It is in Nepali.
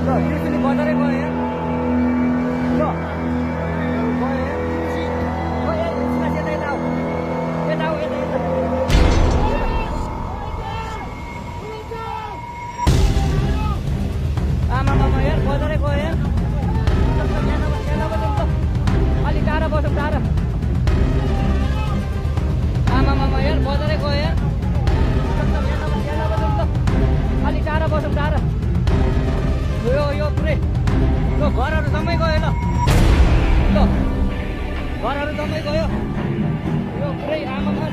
त्रिशुली बजारै गयो यहाँ ल गयो यहाँ यता आऊ यता आऊ यता यता आमामामा यार बजारै गयो यार अलिक टाढा बसौँ टाढा आमामामा यार बजारै गयो यार अलिक टाढा बसौँ टाढा यो पुरै ल घरहरू जम्मै गयो ल घरहरू जम्मै गयो यो पुरै आमा